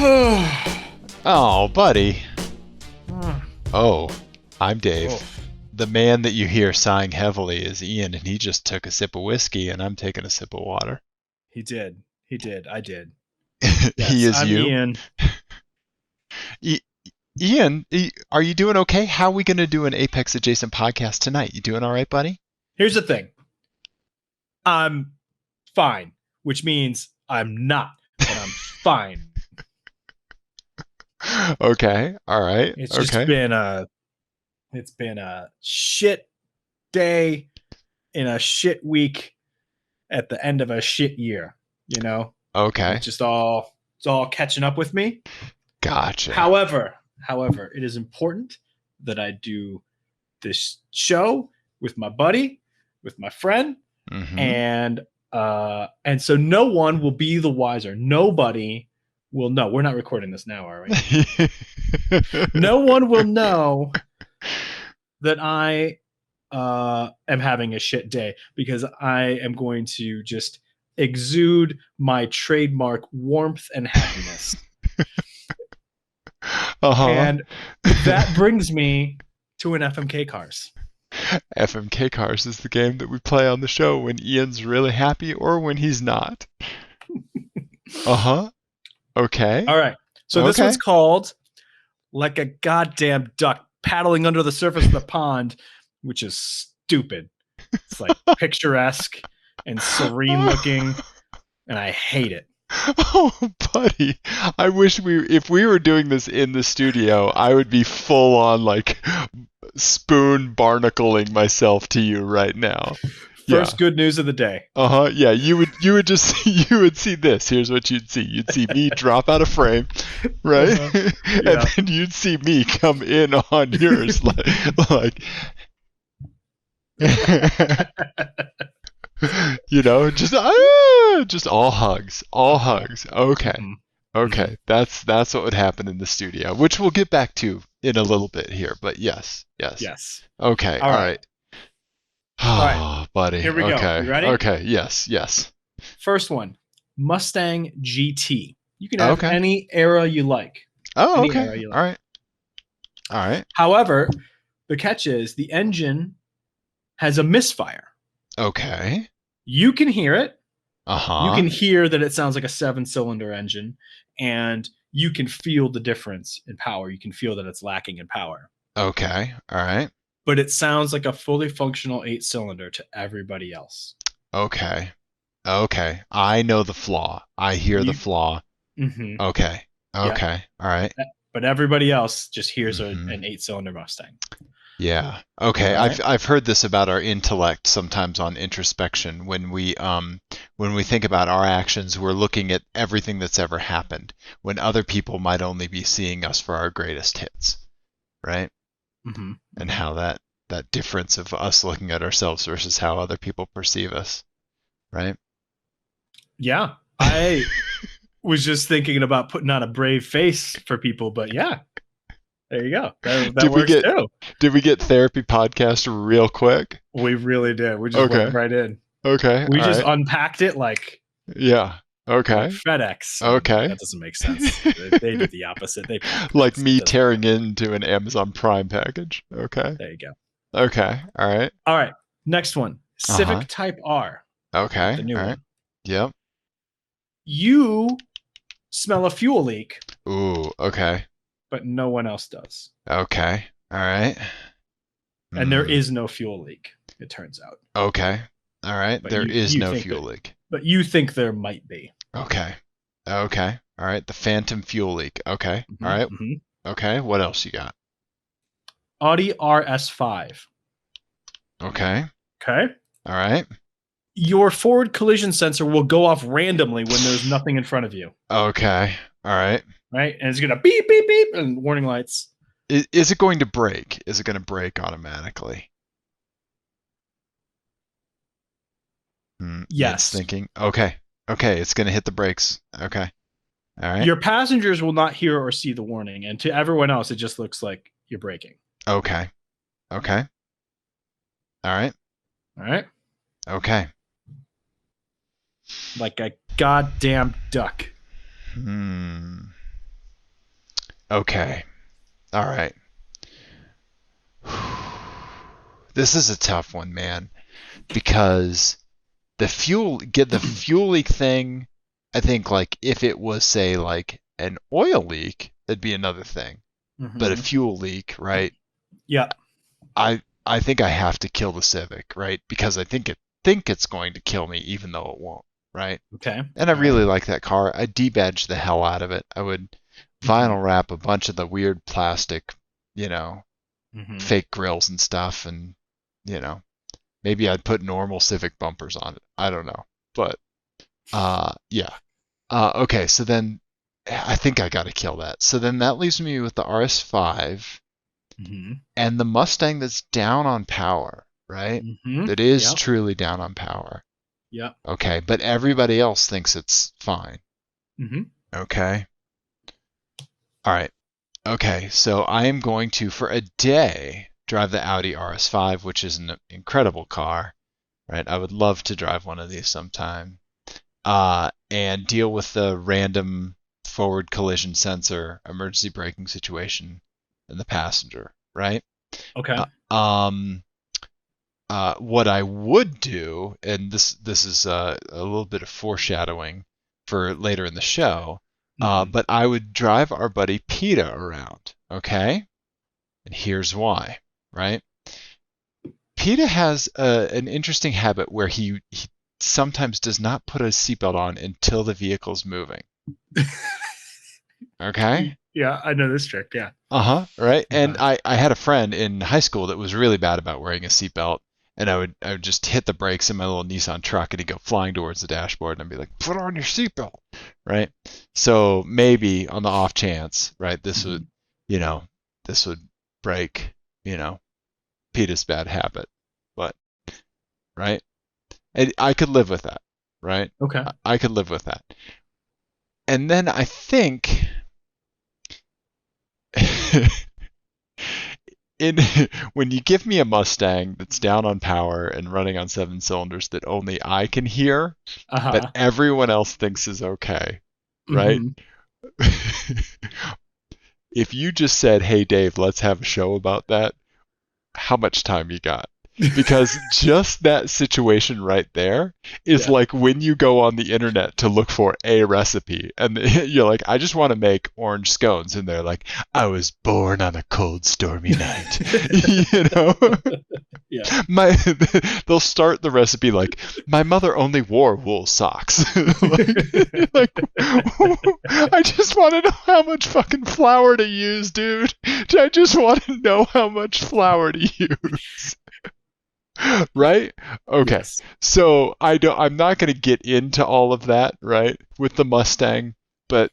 Oh, buddy. Oh, Oh, I'm Dave. The man that you hear sighing heavily is Ian, and he just took a sip of whiskey, and I'm taking a sip of water. he did. He did. I did. He Yes, is I'm you. Ian. Ian, are you doing okay? How are we going to do an Apex adjacent podcast tonight? You doing all right, buddy? Here's the thing. I'm fine, which means I'm not, but I'm fine. Okay, all right. It's just Okay. been a shit day in a shit week at the end of a shit year, you know? Okay. It's all catching up with me. Gotcha. However, it is important that I do this show with my buddy, with my friend, and so no one will be the wiser. Nobody will know. We're not recording this now, are we? No one will know that I am having a shit day because I am going to just exude my trademark warmth and happiness. And that brings me to an FMK Cars. FMK Cars is the game that we play on the show when Ian's really happy or when he's not. Okay. All right. So this one's called Like a Goddamn Duck Paddling Under the Surface of the Pond, which is stupid. It's like picturesque and serene looking, and I hate it. Oh, buddy. I wish if we were doing this in the studio, I would be full on like spoon barnacling myself to you right now. First good news of the day. Yeah, you would just you would see this. Here's what you'd see. You'd see me drop out of frame, right? And then you'd see me come in on yours like you know, just all hugs. Okay. That's what would happen in the studio, which we'll get back to in a little bit here, but yes. Okay. All right. Oh, buddy. Here we go. You ready? Okay. Yes. First one, Mustang GT. You can have any era you like. Oh, okay. All right. However, the catch is the engine has a misfire. Okay. You can hear it. You can hear that it sounds like a 7-cylinder engine, and you can feel the difference in power. You can feel that it's lacking in power. Okay. All right. But it sounds like a fully functional 8-cylinder to everybody else. Okay. I know the flaw. I hear the flaw. Mm-hmm. Okay. Yeah. All right. But everybody else just hears an 8-cylinder Mustang. Yeah. Okay. Right. I've heard this about our intellect sometimes on introspection. When we think about our actions, we're looking at everything that's ever happened, when other people might only be seeing us for our greatest hits, right? Mm-hmm. And how that difference of us looking at ourselves versus how other people perceive us, right? Yeah. I was just thinking about putting on a brave face for people, but yeah. There you go. That works too. Did we get therapy podcast real quick? We really did. We just went right in. Okay. We just unpacked it like Okay. like FedEx. Okay. That doesn't make sense. They do the opposite. They like me tearing into an Amazon Prime package. Okay. There you go. Okay. All right. Next one. Civic Type R. Okay. The new one. Yep. You smell a fuel leak. Ooh, okay. But no one else does. Okay. All right. And there is no fuel leak, it turns out. Okay. All right. But there is no fuel leak. But you think there might be. Okay. All right. The phantom fuel leak. Okay. All right. Okay. What else you got? Audi RS5. Okay. All right. Your forward collision sensor will go off randomly when there's nothing in front of you. Okay. All right. Right? And it's going to beep, beep, beep, and warning lights. Is it going to brake? Is it going to brake automatically? Yes. Thinking. Okay. It's going to hit the brakes. Okay. All right. Your passengers will not hear or see the warning, and to everyone else, it just looks like you're braking. Okay. All right. Okay. Like a goddamn duck. Okay. All right. This is a tough one, man, because the fuel leak thing, I think like if it was say like an oil leak, that'd be another thing. But a Mm-hmm. fuel leak, right? Yeah. I think I have to kill the Civic, right? Because I think it's going to kill me even though it won't, right? Okay. And I All right. really like that car. I debadge the hell out of it. I would Mm-hmm. vinyl wrap a bunch of the weird plastic, you know, Mm-hmm. fake grills and stuff, and you know, maybe I'd put normal Civic bumpers on it. I don't know, but yeah. Okay, so then I think I got to kill that. So then that leaves me with the RS5 Mm-hmm. and the Mustang that's down on power, right? Mm-hmm. That is Yep. truly down on power. Yep. Okay, but everybody else thinks it's fine. Mm-hmm. Okay. All right. Okay, so I am going to, for a day, drive the Audi RS5, which is an incredible car, right? I would love to drive one of these sometime. And deal with the random forward collision sensor emergency braking situation in the passenger, right? Okay. Uh, um, what I would do, and this is a little bit of foreshadowing for later in the show, Mm-hmm. but I would drive our buddy PETA around, okay? And here's why, right? PETA has an interesting habit where he sometimes does not put a seatbelt on until the vehicle's moving. Okay? Yeah, I know this trick. Yeah. Uh-huh, right? And Uh-huh. I had a friend in high school that was really bad about wearing a seatbelt, and I would just hit the brakes in my little Nissan truck and he'd go flying towards the dashboard and I'd be like, "Put on your seatbelt." Right? So maybe on the off chance, right, Mm-hmm. you know, this would break, you know, PETA's bad habit. But, right? And I could live with that, right? Okay. I could live with that. And then I think in when you give me a Mustang that's down on power and running on 7 cylinders that only I can hear, but Uh-huh. everyone else thinks is okay, right? Mm-hmm. If you just said, "Hey Dave, let's have a show about that," how much time you got? Because just that situation right there is Yeah. like when you go on the internet to look for a recipe and you're like, I just want to make orange scones. And they're like, I was born on a cold, stormy night. you know? Yeah. My they'll start the recipe like my mother only wore wool socks. like I just want to know how much fucking flour to use, dude. I just want to know how much flour to use. Right? Okay. Yes. So I'm not going to get into all of that, right, with the Mustang, but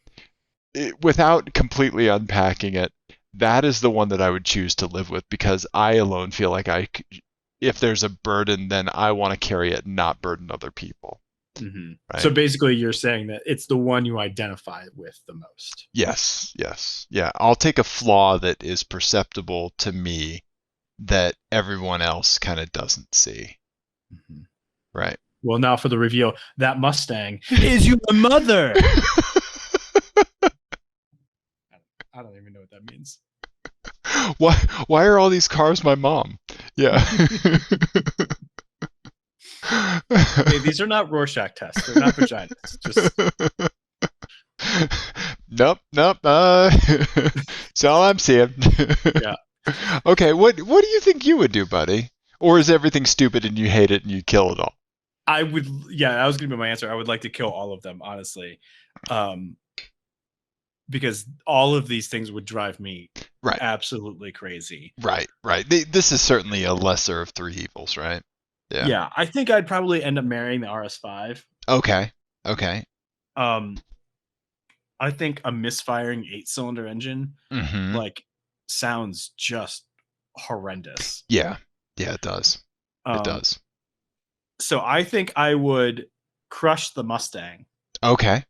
without completely unpacking it, that is the one that I would choose to live with because I alone feel like if there's a burden, then I want to carry it, not burden other people, Mm-hmm. So right? basically, you're saying that it's the one you identify with the most. Yes, yes. Yeah, I'll take a flaw that is perceptible to me that everyone else kind of doesn't see, Mm-hmm. right? Well, now for the reveal. That Mustang is your mother. I don't even know what that means. why why are all these cars my mom? Yeah. Okay, these are not Rorschach tests. They're not vaginas. Just nope, nope. That's all I'm seeing. yeah. Okay, what do you think you would do, buddy? Or is everything stupid and you hate it and you kill it all? I would. Yeah, that was gonna be my answer. I would like to kill all of them, honestly, um, because all of these things would drive me Right, absolutely crazy. right, right. This is certainly a lesser of three evils, right? Yeah. Yeah, I think I'd probably end up marrying the RS5. Okay. Okay. Um, I think a misfiring 8-cylinder engine Mm-hmm. like sounds just horrendous. Yeah. Yeah, it does. It Um, does. so I think I would crush the Mustang Okay.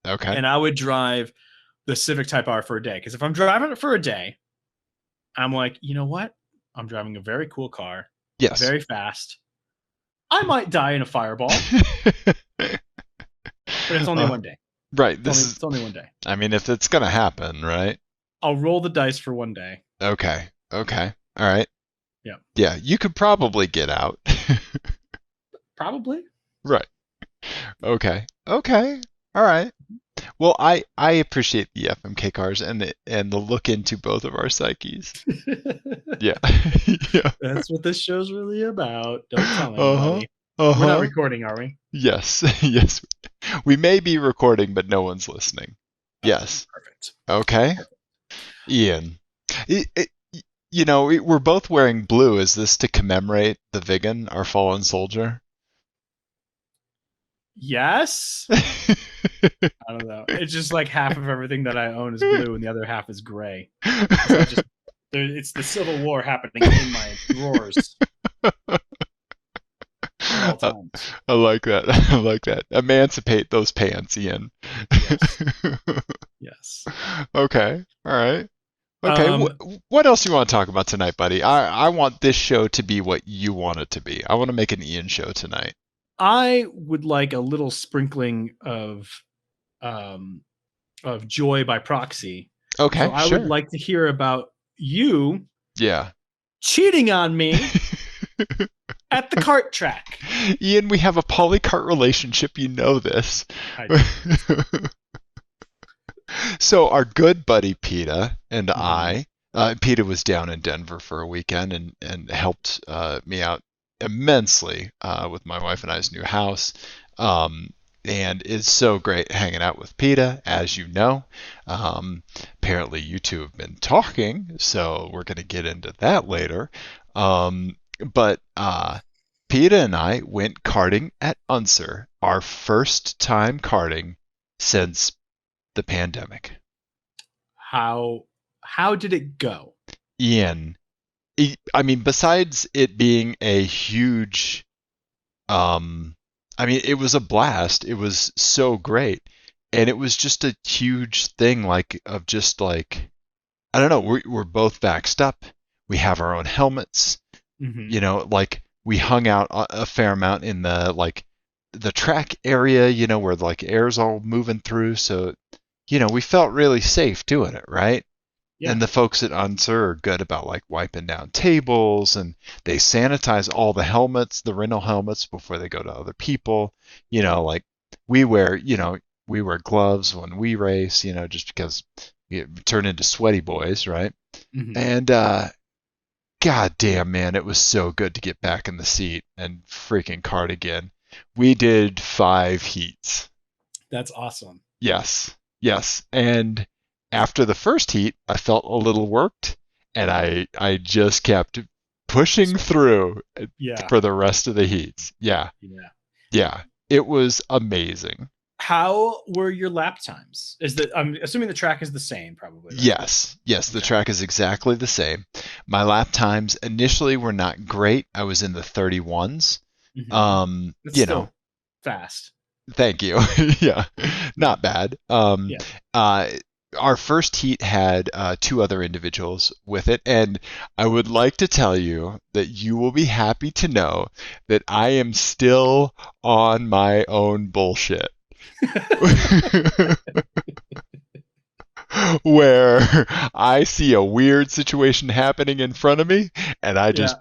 Okay. and I would drive the Civic Type R for a day. Because if I'm driving it for a day, I'm like, you know what? I'm driving a very cool car, Yes. very fast. I might die in a fireball, but it's only uh, one day. right. It's only one day. I mean, if it's gonna happen, right? I'll roll the dice for one day. Okay. Okay. All right. Yeah. Yeah, you could probably get out. Probably. Right. Okay. Okay. All right. Well, I appreciate the FMK cars and the look into both of our psyches. Yeah. Yeah. That's what this show's really about. Don't tell Uh-huh. anybody. We're not Uh-huh. recording, are we? Yes. Yes. We may be recording, but no one's listening. Okay, Yes. perfect. Okay. Ian. We're both wearing blue. Is this to commemorate the Vigan, our fallen soldier? Yes. I don't know. It's just like half of everything that I own is blue and the other half is gray. Because it's the Civil War happening in my drawers at all I, times. I like that. I like that. Emancipate those pants, Ian. Yes. Yes. Okay. All right. Okay. Um, What else do you want to talk about tonight, buddy? I want this show to be what you want it to be. I want to make an Ian show tonight. I would like a little sprinkling um, of joy by proxy. So Okay. I would Sure. like to hear about you Yeah. cheating on me at the kart track. Ian, we have a polycart relationship. You know this. So our good buddy PETA and I, PETA was down in Denver for a weekend and helped me out immensely with my wife and I's new house. And it's so great hanging out with PETA, as you know. Apparently, you two have been talking, so we're going to get into that later. But PETA and I went karting at Unser, our first time karting since the pandemic. How did it go? Ian, I mean, besides it being a huge, I mean, it was a blast. It was so great, and it was just a huge thing, like of just like I don't know. We're both vaxxed up. We have our own helmets. Mm-hmm. Like we hung out a fair amount in the track area. Where like air's all moving through, so we felt really safe doing it, right? Yeah. And the folks at Unser are good about like wiping down tables, and they sanitize all the helmets, the rental helmets, before they go to other people. Like we wear, we wear gloves when we race, just because we turn into sweaty boys, right? Mm-hmm. And god damn, man, it was so good to get back in the seat and freaking kart again. We did 5 heats. That's awesome. Yes, yes. And after the first heat, I felt a little worked, and I just kept pushing through for the rest of the heats. Yeah. Yeah. Yeah. It was amazing. How were your lap times? I'm assuming the track is the same, probably. Right? Yes. Yes, the track is exactly the same. My lap times initially were not great. I was in the 31s. Mm-hmm. It's still fast. Thank you. Yeah, not bad. Our first heat had 2 other individuals with it, and I would like to tell you that you will be happy to know that I am still on my own bullshit. Where I see a weird situation happening in front of me, and I just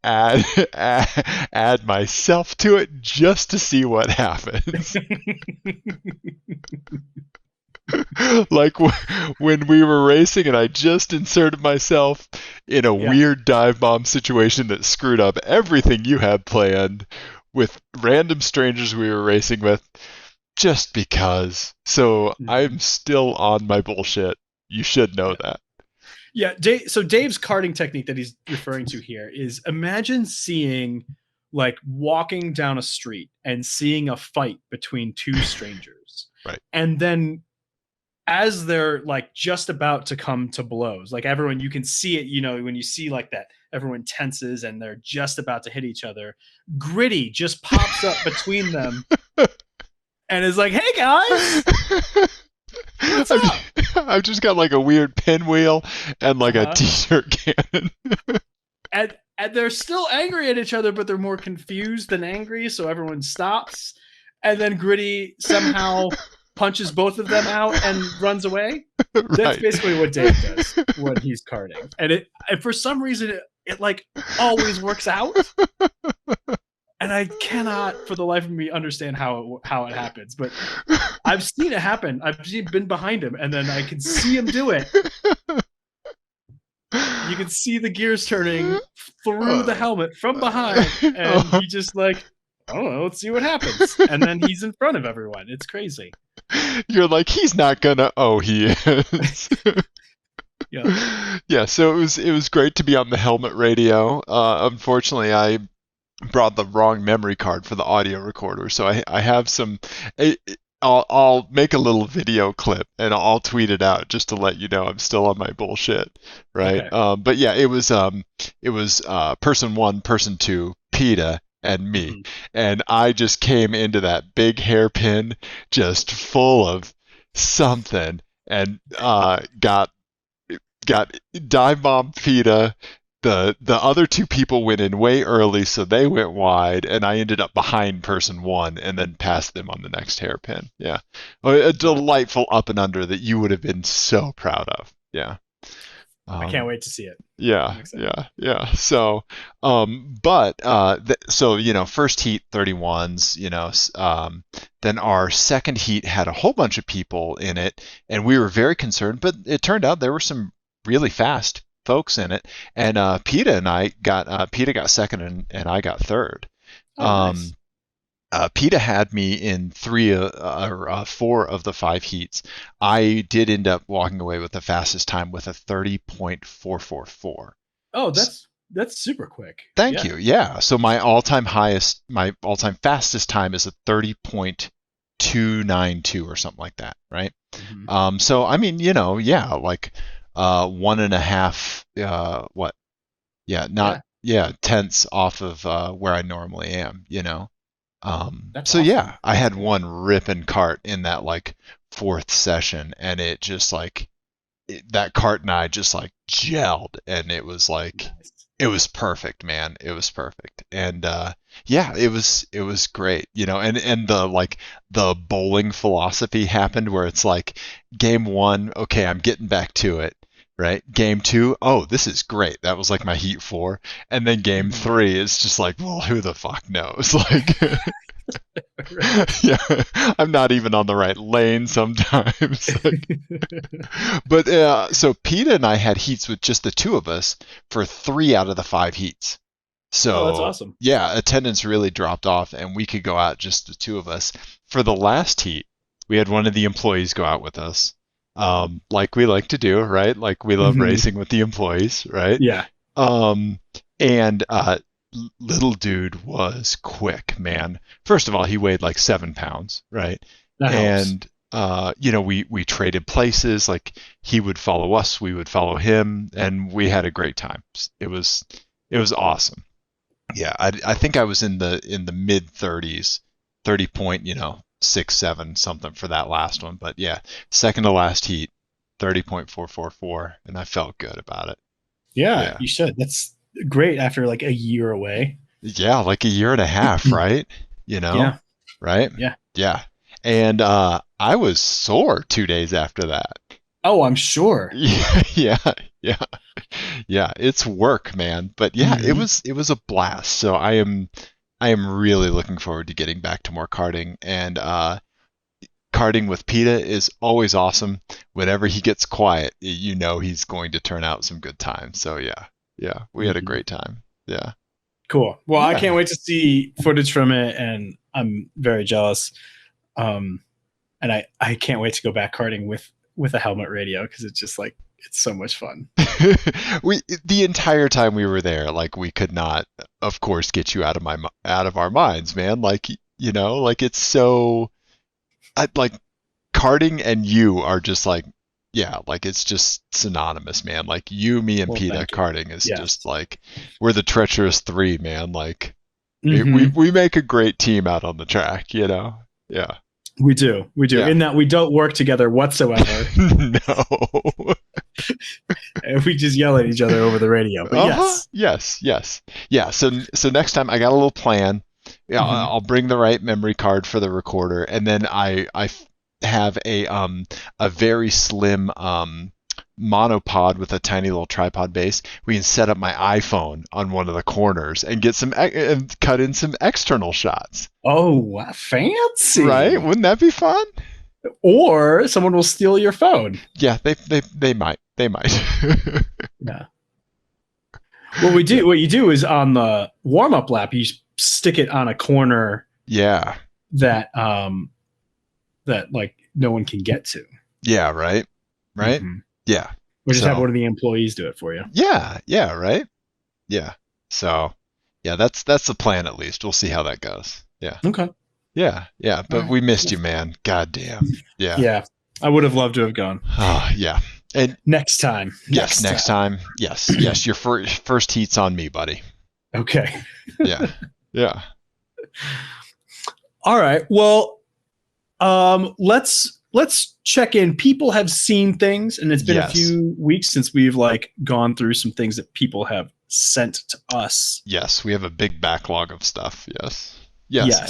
add myself to it just to see what happens. Like when we were racing, and I just inserted myself in a weird dive bomb situation that screwed up everything you had planned with random strangers we were racing with. Just because. So I'm still on my bullshit. You should know that. Yeah. So Dave's karting technique that he's referring to here is imagine seeing like walking down a street and seeing a fight between 2 strangers. Right. And then as they're like just about to come to blows, like everyone, you can see it, when you see like that, everyone tenses and they're just about to hit each other. Gritty just pops up between them. And is like, hey guys, what's up? I've just got like a weird pinwheel and like a t-shirt cannon. and they're still angry at each other, but they're more confused than angry, so everyone stops. And then Gritty somehow punches both of them out and runs away. That's Right. basically what Dave does when he's karting, and for some reason it like always works out. And I cannot, for the life of me, understand how it happens. But I've seen it happen. I've been behind him, and then I can see him do it. You can see the gears turning through the helmet from behind, and he just like, I don't know, let's see what happens. And then he's in front of everyone. It's crazy. You're like, he's not gonna. Oh, he is. Yeah. Yeah. So it was great to be on the helmet radio. Unfortunately, I brought the wrong memory card for the audio recorder, so I have some. I'll make a little video clip and I'll tweet it out just to let you know I'm still on my bullshit, right? Okay. But yeah, it was person one, person two, PETA, and me, Mhm. and I just came into that big hairpin just full of something, and got dive bomb PETA. The other two people went in way early, so they went wide, and I ended up behind person one and then passed them on the next hairpin. Yeah. A delightful up and under that you would have been so proud of. Yeah. I can't wait to see it. Yeah, yeah. So, so first heat 31s, then our second heat had a whole bunch of people in it, and we were very concerned, but it turned out there were some really fast folks in it, and PETA got second, and I got third. Oh, nice. PETA had me in four of the five heats. I did end up walking away with the fastest time with a 30.444. Oh, that's super quick. Thank you. Yeah. So my all-time fastest time is a 30.292 or something like that, right? Mm-hmm. So I mean, like 1.5 what? Yeah, not yeah, tenths off of where I normally am, That's So awesome. yeah, I had one ripping cart in that like fourth session, and it just like that cart and I just like gelled, and it was like Nice. it was perfect, man. It was perfect, and yeah, it was great, and the bowling philosophy happened where it's like game one, okay, I'm getting back to it. Right, game two, oh, this is great. That was like my heat four, and then game Mhm. three is just like, well, who the fuck knows? Like, Right. yeah, I'm not even on the right lane sometimes. But so PETA and I had heats with just the two of us for 3 out of the 5 heats. Oh, that's So awesome. yeah, attendance really dropped off, and we could go out just the two of us. For the last heat, we had one of the employees go out with us, like we like to do, right? Like we love Mm-hmm. racing with the employees, right? Yeah. Um, and little dude was quick, man. First of all, he weighed like 7 pounds, right? That helps. And we traded places. Like he would follow us, we would follow him, and we had a great time. It was awesome. Yeah, I think I was in the mid 30s, 30 point, 6, 7, something for that last one. But yeah, second to last heat, 30.444, and I felt good about it. Yeah, Yeah. you should. That's great after like a year away. Yeah, like a year and a half, right? You know, Yeah. right? Yeah. Yeah. And I was sore 2 days after that. Oh, I'm sure. Yeah, yeah, yeah, yeah. It's work, man. But yeah, it Mm-hmm. was it was a blast. So I am really looking forward to getting back to more karting. And karting with PETA is always awesome. Whenever he gets quiet, he's going to turn out some good times. So yeah, yeah, we had a Mm-hmm. great time. Yeah. Cool. Well, I Yeah. can't wait to see footage from it, and I'm very jealous. Um, and I can't wait to go back karting with a helmet radio because it's just like it's so much fun. The entire time we were there, like we could not, of course, get you out of our minds, man. Like like it's so like karting and you are just like yeah, like it's just synonymous, man. Like you, me, and Well, PETA thank you. karting is just Yes. like we're the treacherous three, man. Like Mm-hmm. we make a great team out on the track. Yeah, We do. We do. yeah. In that we don't work together whatsoever. No. And we just yell at each other over the radio. But Uh-huh. yes. Yes, yes. Yeah, so next time I got a little plan. Yeah, Mm-hmm. I'll bring the right memory card for the recorder, and then I have a very slim monopod with a tiny little tripod base. We can set up my iPhone on one of the corners and get and cut in some external shots. Oh, fancy! Right? Wouldn't that be fun? Or someone will steal your phone. Yeah, they might. They might. Yeah. What you do is on the warm up lap, you stick it on a corner. Yeah. That like no one can get to. Yeah. Right. Right. Mm-hmm. Yeah. Or just have one of the employees do it for you. Yeah. Yeah. Right. Yeah. So, yeah, that's the plan at least. We'll see how that goes. Yeah. Okay. Yeah. Yeah. But we missed you, man. God damn. Yeah. Yeah. I would have loved to have gone. Yeah. And next time. Yes. Next time. Yes. Yes. Your first heat's on me, buddy. Okay. Yeah. Yeah. All right. Well, let's check in. People have seen things, and it's been a few weeks since we've like gone through some things that people have sent to us. Yes, we have a big backlog of stuff. Yes.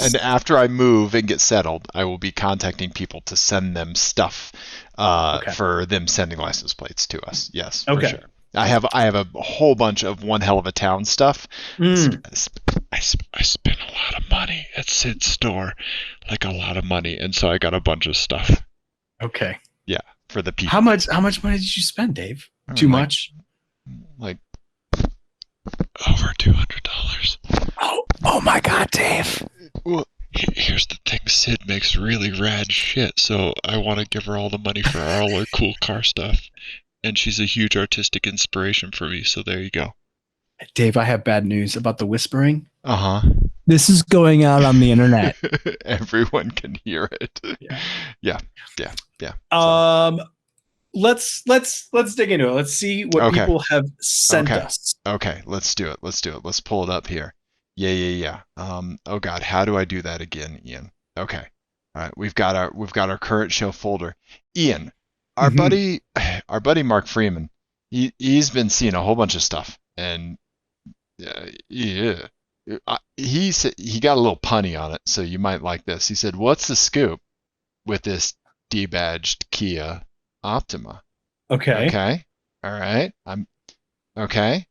And after I move and get settled, I will be contacting people to send them stuff for them sending license plates to us. Yes, for sure. I have a whole bunch of one hell of a town stuff. I spent a lot of money at Sid's store, like a lot of money, and so I got a bunch of stuff. Okay. Yeah, for the people. How much money did you spend, Dave? Too much? Like over $200. Oh my God, Dave. Well, here's the thing. Sid makes really rad shit, so I want to give her all the money for all her cool car stuff. And she's a huge artistic inspiration for me, so there you go. Dave, I have bad news about the whispering. Uh-huh. This is going out on the internet. Everyone can hear it. Yeah. Let's dig into it. Let's see what people have sent us. Okay, let's do it. Let's pull it up here. Yeah. Oh God, how do I do that again, Ian? Okay. All right, we've got our current show folder. Ian, our buddy Mark Freeman, he's been seeing a whole bunch of stuff, and he got a little punny on it, so you might like this. He said, "What's the scoop with this debadged Kia Optima?" Okay. All right. Okay.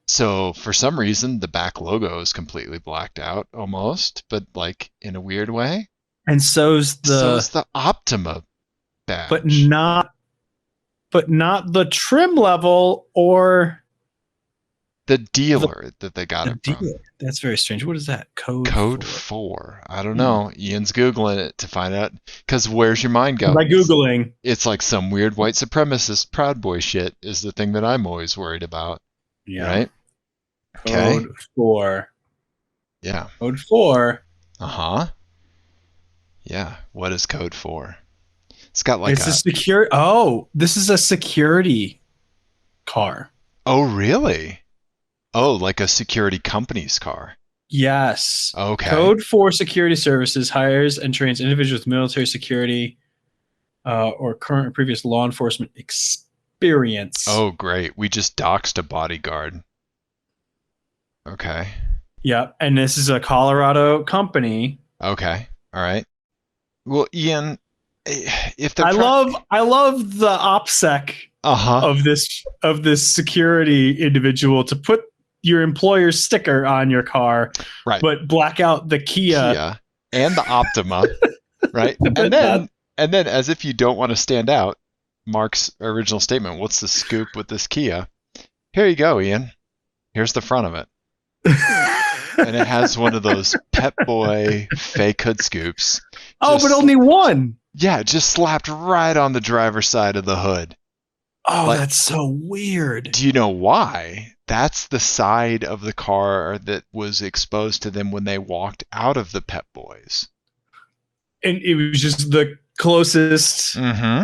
So for some reason, the back logo is completely blacked out, almost, but like in a weird way. And so's the Optima badge, but not the trim level or the dealer that they got it from. That's very strange. What is that? Code 4. I don't know. Ian's Googling it to find out. Because where's your mind going? By Googling. It's like some weird white supremacist Proud Boy shit is the thing that I'm always worried about. Yeah. Right? Code 4. Yeah. Code 4. Uh-huh. Yeah. What is code 4? It's got like this is a security car. Oh, really? Oh, like a security company's car. Yes. Okay. Code 4 Security Services hires and trains individuals with military security or current or previous law enforcement experience. Oh, great. We just doxed a bodyguard. Okay. Yeah, and this is a Colorado company. Okay. All right. Well, Ian, if I love the OPSEC of this security individual to put your employer's sticker on your car, right? But black out the Kia and the Optima, right? and then, as if you don't want to stand out, Mark's original statement. What's the scoop with this Kia? Here you go, Ian. Here's the front of it, and it has one of those Pep Boy fake hood scoops. But only one. Yeah, just slapped right on the driver's side of the hood. Oh, that's so weird. Do you know why? That's the side of the car that was exposed to them when they walked out of the Pep Boys. And it was just the closest. Mm-hmm.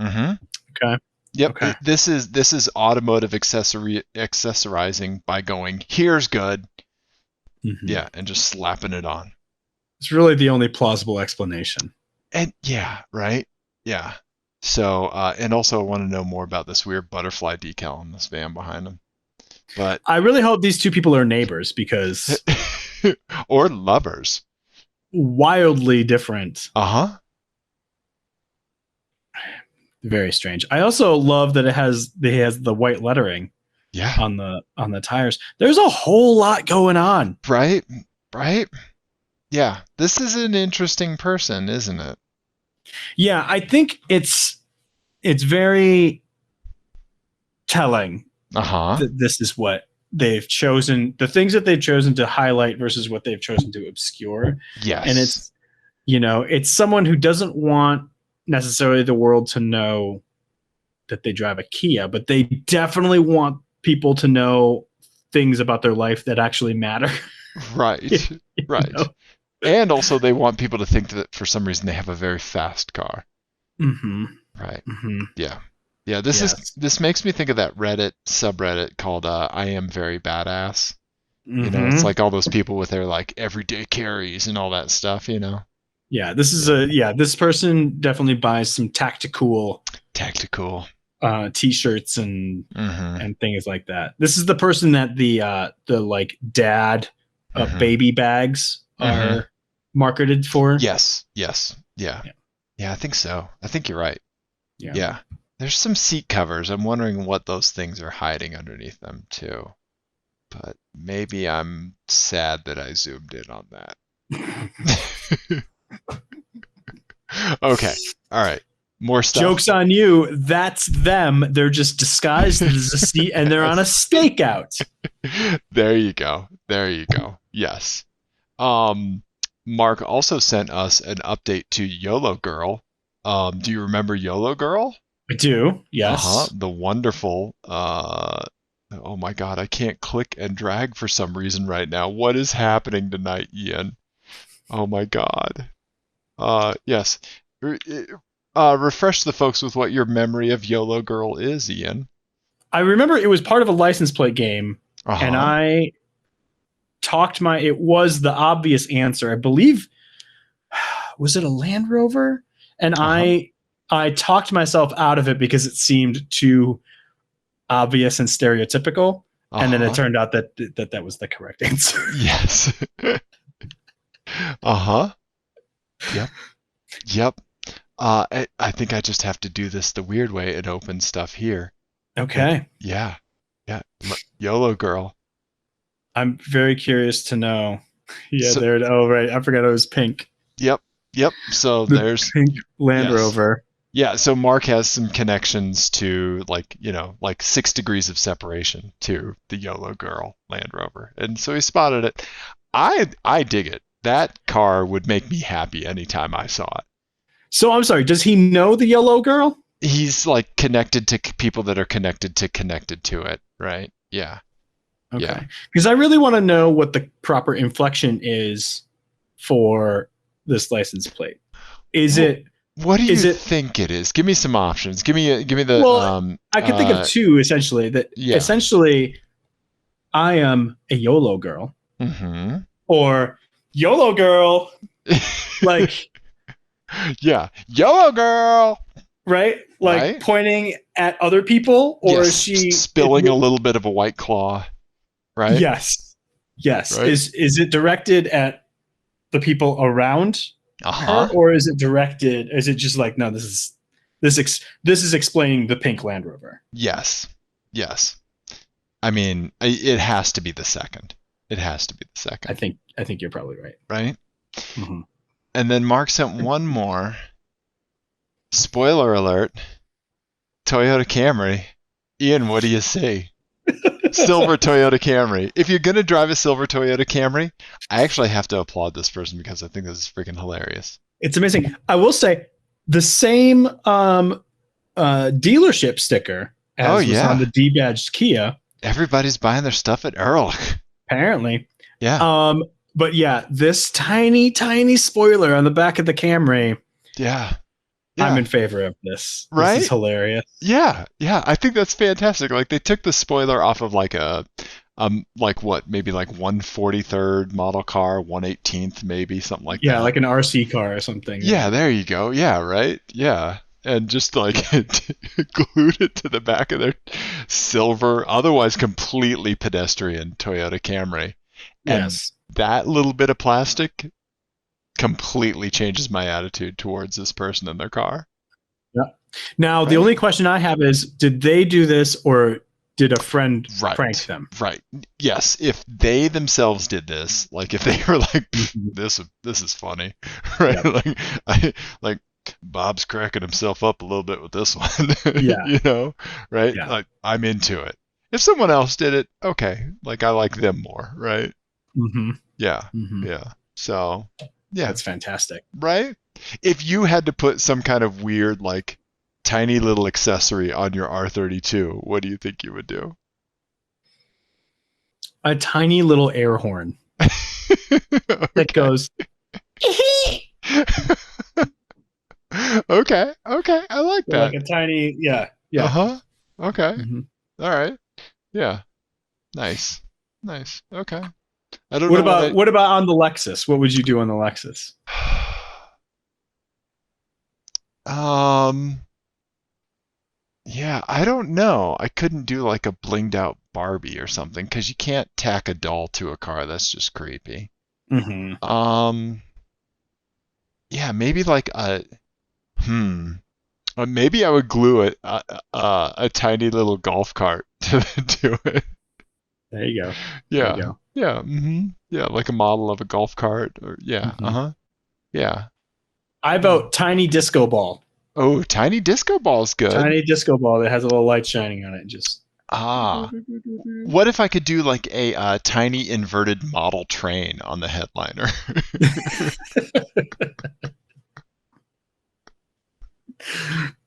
Okay. Yep. Okay. This is automotive accessorizing by going, here's good. Mm-hmm. Yeah, and just slapping it on. It's really the only plausible explanation. And yeah, right? Yeah. So, and also I want to know more about this weird butterfly decal on this van behind him. But I really hope these two people are neighbors because or lovers. Wildly different. Uh-huh. Very strange. I also love that it has the white lettering Yeah. on the tires. There's a whole lot going on. Right? Right? Yeah. This is an interesting person, isn't it? Yeah, I think it's very telling Uh-huh. that this is what they've chosen, the things that they've chosen to highlight versus what they've chosen to obscure. And Yes. it's, it's someone who doesn't want necessarily the world to know that they drive a Kia, but they definitely want people to know things about their life that actually matter. Right. Right. know? And also they want people to think that for some reason they have a very fast car. Mm-hmm. Right. Mm-hmm. Yeah. Yeah, this makes me think of that Reddit subreddit called I Am Very Badass. It's Mm-hmm. like all those people with their like everyday carries and all that stuff, Yeah, this is Yeah. this person definitely buys some tactical Tactical. t-shirts and Mm-hmm. things like that. This is the person that the like dad Mm-hmm. baby bags Mm-hmm. are marketed for. Yes. Yes. Yeah. Yeah. Yeah, I think so. I think you're right. Yeah. Yeah. There's some seat covers. I'm wondering what those things are hiding underneath them too. But maybe I'm sad that I zoomed in on that. Okay. All right. More stuff. Joke's on you. That's them. They're just disguised as a seat and they're on a stakeout. There you go. There you go. Yes. Mark also sent us an update to YOLO Girl. Do you remember YOLO Girl? I do. Uh-huh. Yes. The wonderful oh my God, I can't click and drag for some reason right now. What is happening tonight, Ian? Oh my God. Yes. Refresh the folks with what your memory of YOLO Girl is, Ian. I remember it was part of a license plate game, and Uh-huh. I it was the obvious answer. I believe, was it a Land Rover? And Uh-huh. I talked myself out of it because it seemed too obvious and stereotypical. And then it Uh-huh. turned out that was the correct answer. Yes. Uh-huh. Yep. Yep. I think I just have to do this the weird way and open stuff here. Okay. Yeah. Yeah. YOLO Girl. I'm very curious to know. Yeah, So, there. Oh, right. I forgot it was pink. yep. Yep. So The there's pink Land yes. Rover. Yeah, so Mark has some connections to like 6 degrees of separation to the YOLO Girl Land Rover. And so he spotted it. I dig it. That car would make me happy anytime I saw it. So I'm sorry. Does he know the yellow girl? He's like connected to people that are connected to it, right? Yeah. Okay. Yeah. Because I really want to know what the proper inflection is for this license plate. Is Well, it? what do Is you it? think it is? Give me some options. Give me the Well, I could think of two essentially. That yeah. essentially, I am a YOLO girl, Mm-hmm. or YOLO girl, like Yeah. YOLO Girl. right, like Right? pointing at other people, or Yes, is she spilling a little bit of a White Claw, right? Yes, yes. Right? Is it directed at the people around her, Uh-huh. or is it directed? Is it just like, no, this is explaining the pink Land Rover? Yes. Yes. I mean, it has to be the second. It has to be the I second, think you're probably right. right? Mm-hmm. And then Mark sent one more. Spoiler alert. Toyota Camry. Ian, what do you see? Silver Toyota Camry. If you're going to drive a silver Toyota Camry, I actually have to applaud this person because I think this is freaking hilarious. It's amazing. I will say the same dealership sticker Oh, as was on yeah. the D-badged Kia, Everybody's buying their stuff at Ehrlich. apparently. Yeah. But yeah, this tiny spoiler on the back of the Camry. Yeah. I'm Yeah. in favor of this. Right? This is hilarious. Yeah. Yeah. I think that's fantastic. Like they took the spoiler off of like a like what, maybe like 143rd model car, 118th maybe, something like Yeah, that. like an RC car or something. Yeah, there you go. Yeah, right? Yeah. And just like glued it to the back of their silver, otherwise completely pedestrian Toyota Camry. And Yes. that little bit of plastic completely changes my attitude towards this person and their car. Yeah. Now, the right? only question I have is, did they do this or did a friend prank Right. them? Right. Yes, if they themselves did this, like if they were like, Mhm. this is funny, right? Yep. Like Bob's cracking himself up a little bit with this one, Yeah. right? Yeah. Like I'm into it. If someone else did it, okay, like I like them more, right? hmm Yeah. hmm Yeah. So, yeah, That's fantastic. right? If you had to put some kind of weird like tiny little accessory on your R32, what do you think you would do? A tiny little air horn that Okay. goes. Okay. Okay. I like Like that. a tiny, yeah, yeah. Uh-huh. Okay. hmm All right. Yeah. Nice. Nice. Okay. I don't What know what about on the Lexus? What would you do on the Lexus? um yeah, I don't know. I couldn't do like a blinged out Barbie or something because you can't tack a doll to a car. That's just creepy. hmm Um yeah, maybe like a hmm. Maybe I would glue a tiny little golf cart to it. There you go. There you Yeah. go. Yeah. Yeah, like a model of a golf cart or yeah. hmm Uh-huh. Yeah. I Yeah. vote tiny disco ball. Oh, tiny disco ball's good. Tiny disco ball that has a little light shining on it. Just. Ah. What if I could do like a tiny inverted model train on the headliner?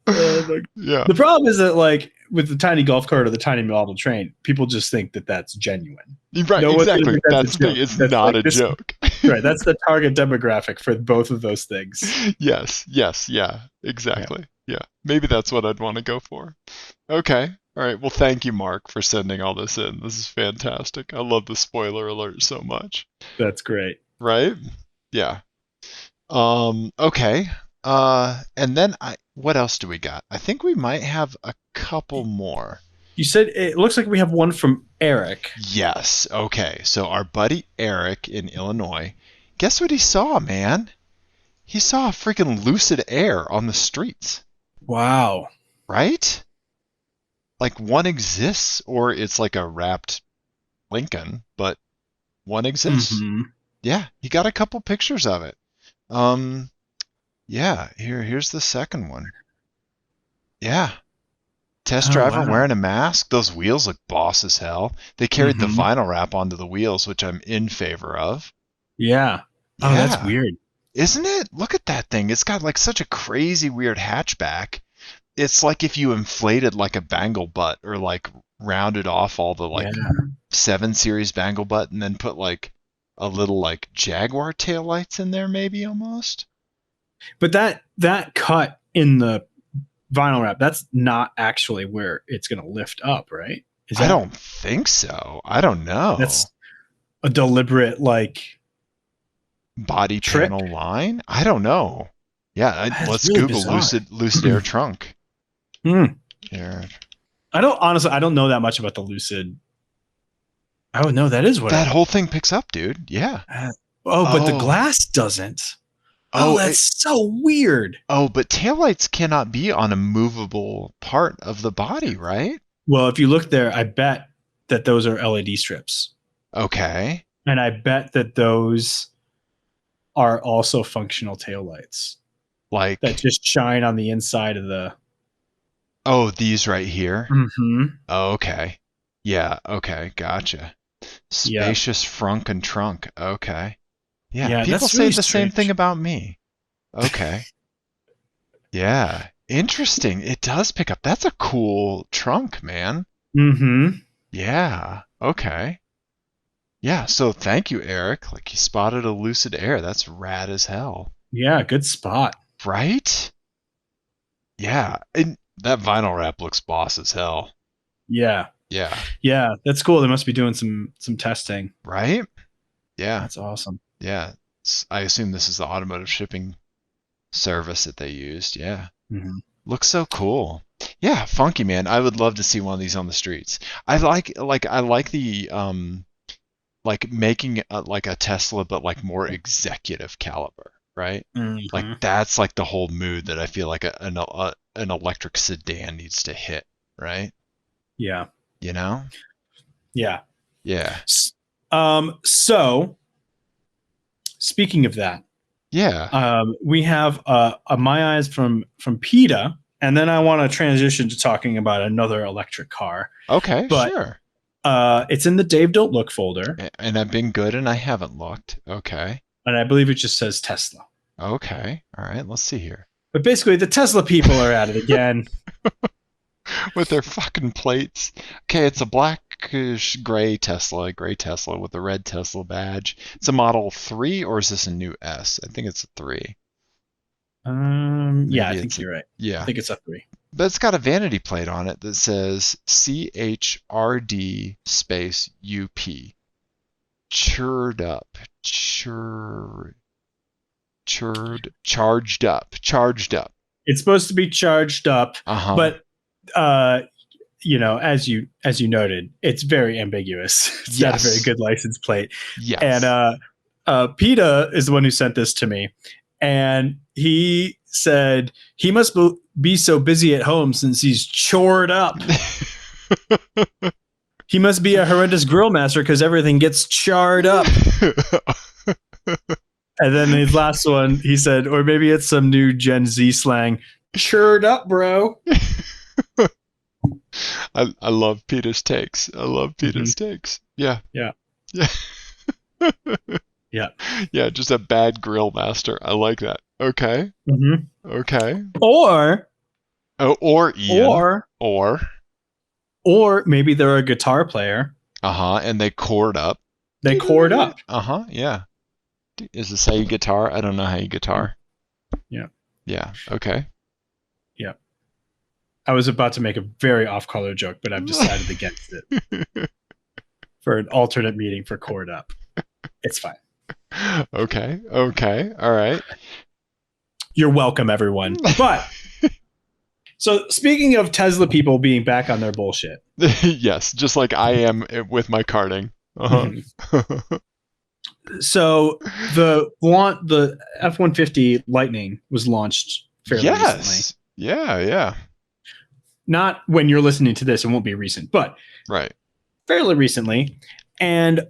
Oh my. Yeah. The problem is that, like, with the tiny golf cart or the tiny model train, people just think that that's genuine. Right, No one's going to exactly. think that's a That's the thing. joke. It's That's not like a this, joke. right? That's the target demographic for both of those things. Yes, yes, yeah, Yeah, exactly. Yeah. Maybe that's what I'd want to go for. Okay. All right. Well, thank you, Mark, for sending all this in. This is fantastic. I love the spoiler alert so much. that's great. Right? Yeah. Okay. And then what else do we got? I think we might have a couple more. You said it looks like we have one from Eric. Yes. Okay. So our buddy Eric in Illinois, guess what he saw, man? He saw a freaking Lucid Air on the streets, Wow. right? Like one exists, or it's like a wrapped Lincoln, but one exists. hmm Yeah, he got a couple pictures of it. Um, yeah, here's the second one. Yeah, test Oh driver wow. wearing a mask. Those wheels look boss as hell. They carried the hmm vinyl wrap onto the wheels, which I'm in favor of. Yeah. Oh, that's Yeah, weird. isn't it? Look at that thing. It's got like such a crazy weird hatchback. It's like if you inflated like a bangle butt or like rounded off all the Yeah. like 7 series bangle butt and then put like a little like Jaguar taillights in there maybe almost. But that cut in the vinyl wrap, that's not actually where it's going to lift up, right? Is I that don't think so. I don't know. that's a deliberate like Body trick? panel line? I don't know. Yeah, That's let's really Google bizarre. Lucid Air trunk. Hmm. Air. I don't know that much about the Lucid. Oh no, that is what That it. whole thing picks up, dude. Yeah. Oh, but the Oh. glass doesn't. Oh, Oh, that's so weird. but taillights cannot be on a movable part of the body, right? Well, if you look there, I bet that those are LED strips, Okay. and I bet that those are also functional taillights that Like, just shine on the inside of the. oh, these right here. Mm-hmm. Oh, okay. Yeah, okay, gotcha. Yeah, Spacious frunk and trunk. Okay. Yeah, yeah, people that's say really the same thing strange. about me. Okay. Yeah. Interesting. It does pick up. That's a cool trunk, man. Mm-hmm. Yeah. Okay. Yeah, so thank you, Eric. Like you spotted a Lucid Air. That's rad as hell. Yeah, good spot. Right? Yeah. And that vinyl wrap looks boss as hell. Yeah, Yeah. yeah, that's cool. They must be doing some testing. Right? Yeah. That's awesome. Yeah. I assume this is the automotive shipping service that they used. Yeah. Mm-hmm. Looks so cool. Yeah, funky man. I would love to see one of these on the streets. I like the like making like a Tesla but like more executive caliber, right? Like Mm-hmm. that's like the whole mood that I feel like an electric sedan needs to hit, right? Yeah. You know? Yeah. Yeah. So speaking of that, Yeah. we have a My Eyes from PETA, and then I want to transition to talking about another electric car. Okay, But sure. it's in the Dave Don't Look folder, And I've been good and I haven't looked. Okay. and I believe it just says Tesla. Okay. All right, let's see here. But basically, the Tesla people are at it again. With their fucking plates. Okay, it's a blackish gray Tesla with a red Tesla badge. It's a Model 3 or is this a new S? I think it's a 3. Yeah, I Maybe think it's a, you're right. I yeah. think it's a 3. But it's got a vanity plate on it that says CHRD space UP. Charged up. Charged up. It's supposed to be charged up, Uh-huh. but as you noted, it's very ambiguous. It's not a very good license plate. Yes. And PETA is the one who sent this to me, and he said he must be so busy at home since he's chored up. He must be a horrendous grill master because everything gets charred up. And then his last one, he said, or maybe it's some new Gen Z slang, chured up, bro. I love Peter's takes. Takes. Yeah. Yeah. Yeah. Yeah. Yeah, just a bad grill master. I like that. Okay. Mm-hmm. Okay. Or Ian. Or maybe they're a guitar player. Uh-huh. And they chord up. Uh-huh. Yeah. Is this how you guitar? I don't know how you guitar. Yeah. Yeah. Okay. Yeah. I was about to make a very off-color joke, but I've decided against it for an alternate meaning for chord up. It's fine. Okay. All right. You're welcome, everyone. But so speaking of Tesla people being back on their bullshit. Yes, just like I am with my karting. Uh-huh. So the F-150 Lightning was launched fairly recently. Yeah. Not when you're listening to this, it won't be recent, but right. Fairly recently. And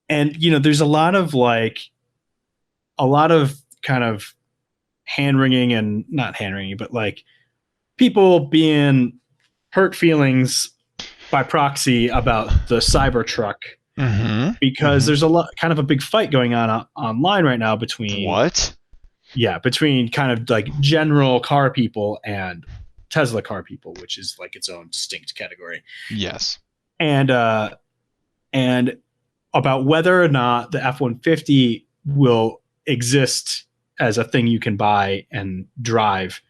there's a lot of kind of hand wringing, and not hand wringing, but like people being hurt feelings by proxy about the Cybertruck. Mm-hmm. Because there's kind of a big fight going on online right now between what? Yeah, between kind of like general car people and Tesla car people, which is like its own distinct category. Yes. And about whether or not the F-150 will exist as a thing you can buy and drive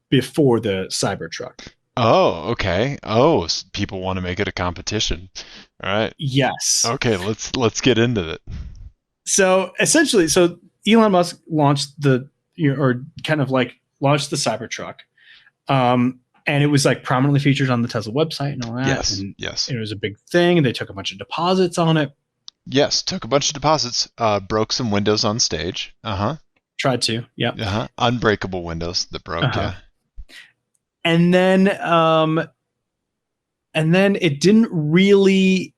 before the Cybertruck. Oh, okay. Oh, people want to make it a competition. All right. Yes. Okay, let's get into it. So essentially, Elon Musk launched the Cybertruck, and it was like prominently featured on the Tesla website and all that. Yes. And yes. It was a big thing, and they took a bunch of deposits on it. Yes, took a bunch of deposits. Broke some windows on stage. Tried to. Yeah. Unbreakable windows that broke. Yeah. And then it didn't really.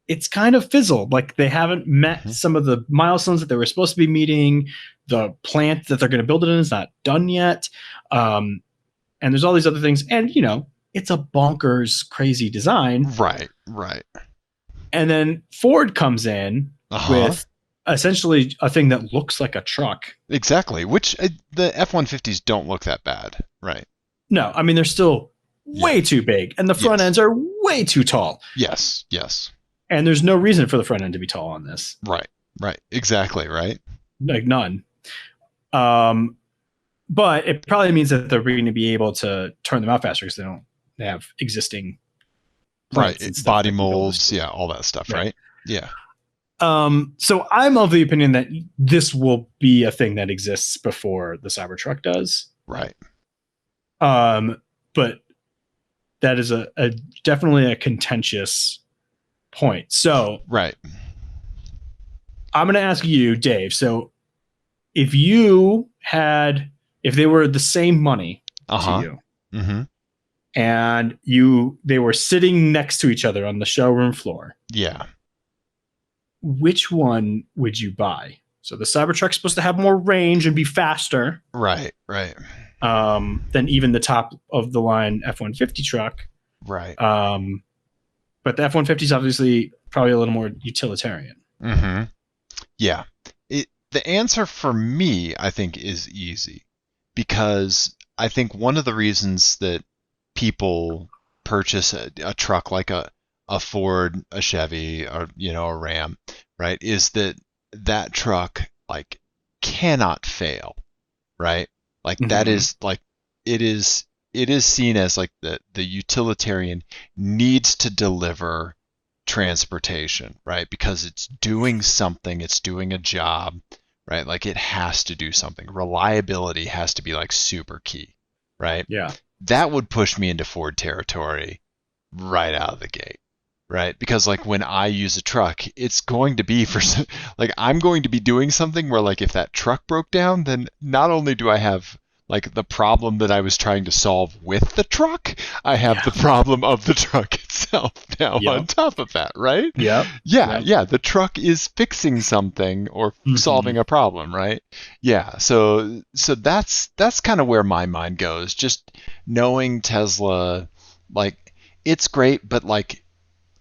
It's kind of fizzled. Like they haven't met some of the milestones that they were supposed to be meeting. The plant that they're going to build it in is not done yet. And there's all these other things. And, it's a bonkers, crazy design. Right. And then Ford comes in with essentially a thing that looks like a truck. Exactly. Which the F-150s don't look that bad. Right. No, I mean, they're still way too big. And the front ends are way too tall. Yes. And there's no reason for the front end to be tall on this. Right. Exactly, right? Like none. But it probably means that they're going to be able to turn them out faster because they have existing body molds, all that stuff, right? Yeah. So I'm of the opinion that this will be a thing that exists before the Cybertruck does. Right. But that is a definitely a contentious point. So right. I'm going to ask you, Dave. So if they were the same money, to Uh-huh. you. Mm-hmm. And they were sitting next to each other on the showroom floor. Yeah. Which one would you buy? So the Cybertruck's supposed to have more range and be faster. Right, right. Than even the top of the line F-150 truck. Right. But the F-150 is obviously probably a little more utilitarian. Mm-hmm. Yeah. The answer for me, I think, is easy, because I think one of the reasons that people purchase a truck like a Ford, a Chevy, or a Ram, right, is that truck like cannot fail, right? Like that Mm-hmm. is like it is seen as like the utilitarian needs to deliver transportation, right? Because it's doing something, it's doing a job, right? Like it has to do something. Reliability has to be like super key, right? Yeah. That would push me into Ford territory right out of the gate, right? Because like when I use a truck, it's going to be for like I'm going to be doing something where like if that truck broke down, then not only do I have like the problem that I was trying to solve with the truck, I have the problem of the truck itself now on top of that, right? Yep. Yeah, yeah, the truck is fixing something or solving a problem, right? Yeah, so that's kind of where my mind goes. Just knowing Tesla, like it's great, but like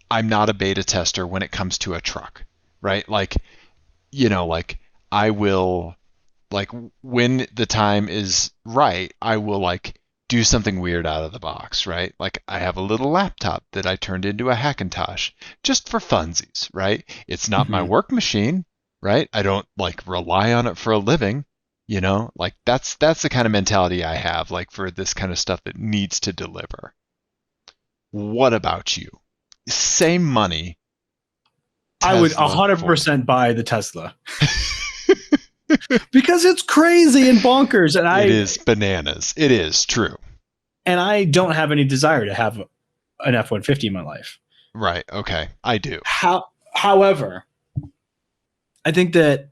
I'm not a beta tester when it comes to a truck, right? Like, like I will, like when the time is right, I will like do something weird out of the box, right? Like I have a little laptop that I turned into a Hackintosh just for funsies, right? It's not my work machine, right? I don't like rely on it for a living, like that's the kind of mentality I have, like for this kind of stuff that needs to deliver. What about you? Same money, I would Tesla, Ford. 100% buy the Tesla. Because it's crazy and bonkers, and It is bananas. It is true. and I don't have any desire to have an F-150 in my life. Right. Okay. I do. However, I think that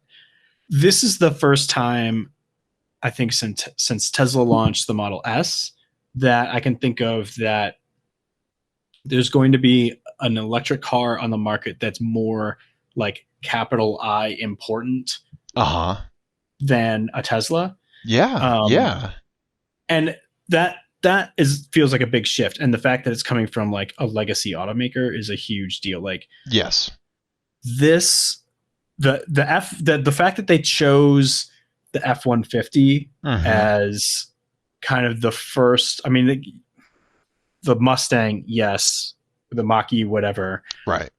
this is the first time, I think since Tesla launched the Model S, that I can think of that there's going to be an electric car on the market that's more like capital I important than a Tesla. Yeah. Yeah. And that feels like a big shift. And the fact that it's coming from like a legacy automaker is a huge deal. Like, yes, the fact that they chose the F-150 as kind of the first, I mean, the Mustang, yes, the Mach-E, whatever. Right.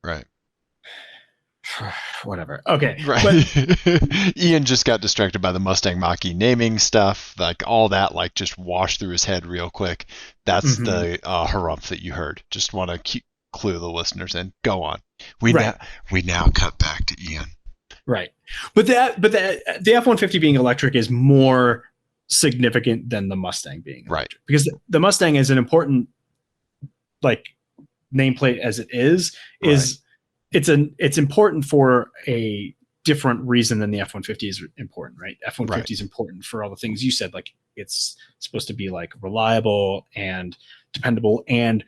Whatever. Okay. Right. But Ian just got distracted by the Mustang Mach-E naming stuff. Like all that, like just washed through his head real quick. That's the harumph that you heard. Just want to clue the listeners in. Go on. We now cut back to Ian. Right. But the F-150 being electric is more significant than the Mustang being electric. Right. Because the Mustang is an important like nameplate as it is it's important for a different reason than the F-150 is important, right? F-150 is important for all the things you said, like it's supposed to be like reliable and dependable, and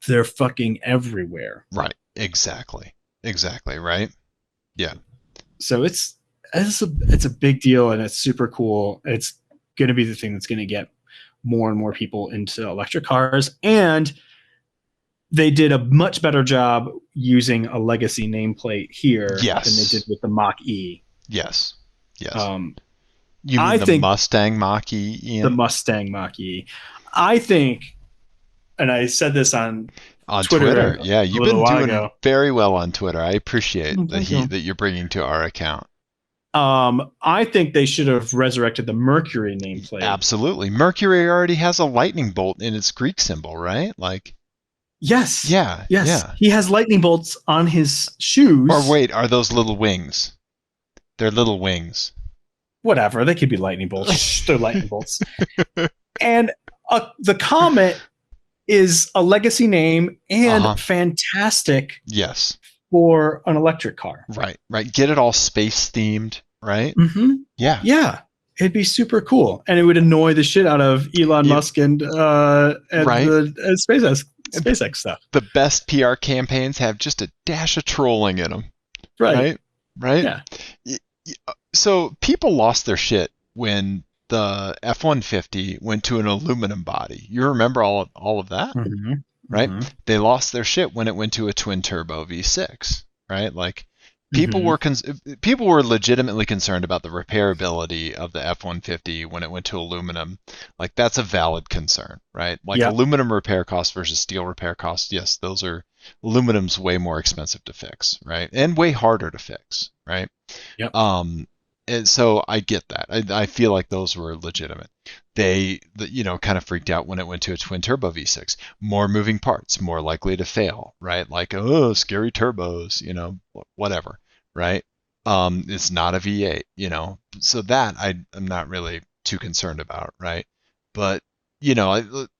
they're fucking everywhere. Right. Exactly. Right. Yeah. So it's a big deal, and it's super cool. It's going to be the thing that's going to get more and more people into electric cars, and they did a much better job using a legacy nameplate here than they did with the Mach-E. Yes. You mean the Mustang Mach-E, Ian? The Mustang Mach-E. I think, and I said this on Twitter. Yeah, you've been doing very well on Twitter. I appreciate the heat that you're bringing to our account. I think they should have resurrected the Mercury nameplate. Absolutely. Mercury already has a lightning bolt in its Greek symbol, right? Like, yes. Yeah. Yes. Yeah. He has lightning bolts on his shoes. Or wait, are those little wings? They're little wings. Whatever. They could be lightning bolts. They're lightning bolts. And the Comet is a legacy name and fantastic. Yes. For an electric car. Right. Get it all space themed, right? Mm-hmm. Yeah. Yeah. It'd be super cool, and it would annoy the shit out of Elon Musk and right. the SpaceX stuff. The best PR campaigns have just a dash of trolling in them. Right. Right. Yeah. So people lost their shit when the F-150 went to an aluminum body. You remember all of that, Mm-hmm. right? Mm-hmm. They lost their shit when it went to a twin turbo V6, right? Like people Mm-hmm. were legitimately concerned about the repairability of the F-150 when it went to aluminum. Like that's a valid concern, right? Like Yep. aluminum repair costs versus steel repair costs. Yes, those are aluminum's way more expensive to fix, right? And way harder to fix, right? Yep. And so I get that. I feel like those were legitimate. They, kind of freaked out when it went to a twin turbo V6. More moving parts, more likely to fail, right? Like, oh, scary turbos, whatever, right? It's not a V8, So that I'm not really too concerned about, right? But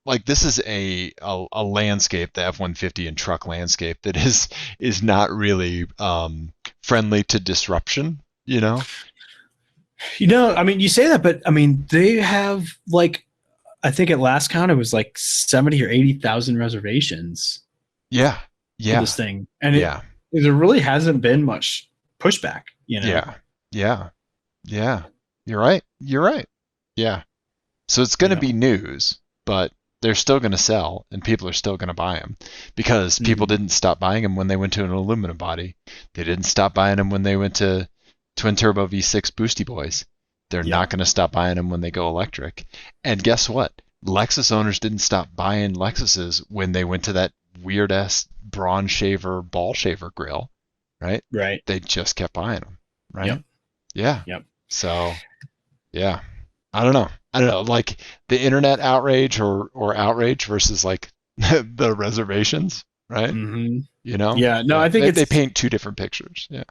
like this is a landscape, the F-150 and truck landscape that is not really friendly to disruption, I mean, you say that, but I mean, they have like, I think at last count it was like 70 or 80,000 reservations Yeah, for yeah, this thing, and yeah, there really hasn't been much pushback. yeah, yeah, yeah. You're right. You're right. Yeah. So it's going You to know. be news, but they're still going to sell, and people are still going to buy them because people Mhm. didn't stop buying them when they went to an aluminum body. They didn't stop buying them when they went to twin turbo V6 Boosty Boys. They're Yep. not going to stop buying them when they go electric. And guess what? Lexus owners didn't stop buying Lexuses when they went to that weird ass bronze shaver ball shaver grill, right? Right. They just kept buying them, right? Yep. Yeah. Yep. So, yeah. I don't know. I don't know. Like the internet outrage or outrage versus like the reservations, right? Hmm. You know? Yeah. No, Yeah. I think They it's paint two different pictures. Yeah.